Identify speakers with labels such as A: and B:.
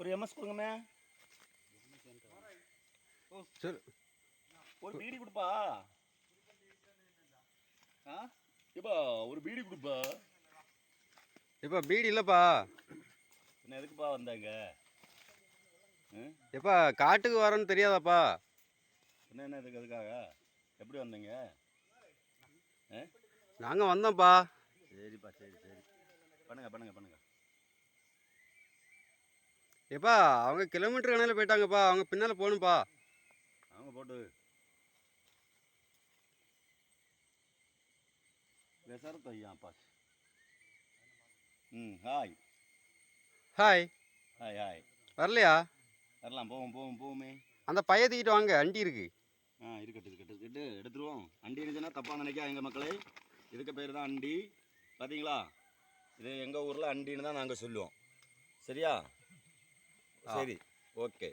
A: ஒரு எம்எஸ் கொடுங்கம்மே.
B: சரி,
A: ஒரு பீடி கொடுப்பா. ஏப்பா ஒரு பீடி கொடுப்பா.
B: எப்பா பீடி இல்லைப்பா.
A: என்ன எதுக்குப்பா வந்தாங்க?
B: எப்பா காட்டுக்கு வரேன்னு தெரியாதாப்பா?
A: என்ன இதுக்கு எதுக்காக? எப்படி வந்தீங்க?
B: நாங்கள் வந்தோம்ப்பா.
A: சரிப்பா, சரி சரி, பண்ணுங்க பண்ணுங்க பண்ணுங்க.
B: எப்பா அவங்க கிலோமீட்டர் கணக்கில் போயிட்டாங்கப்பா, அவங்க பின்னால் போகணும்ப்பா.
A: அவங்க போட்டு விசரத்து ஐயாப்பா. Hi
B: hi.
A: Hi hi.
B: வரலையா?
A: வரலாம், போவோம் போவோம் போவோமே.
B: அந்த பைய தூக்கிட்டு வாங்க, அண்டி இருக்கு.
A: இருக்கட்டும் இருக்கட்டும் இருக்கட்டு, எடுத்துருவோம். அண்டி இருந்துச்சுன்னா தப்பாக நினைக்கா எங்கள் மக்களே. இதுக்கு பேர் தான் அண்டி, பார்த்தீங்களா? இது எங்கள் ஊரில் அண்டின்னு தான் நாங்கள் சொல்லுவோம். சரியா? சரி, ஓகே.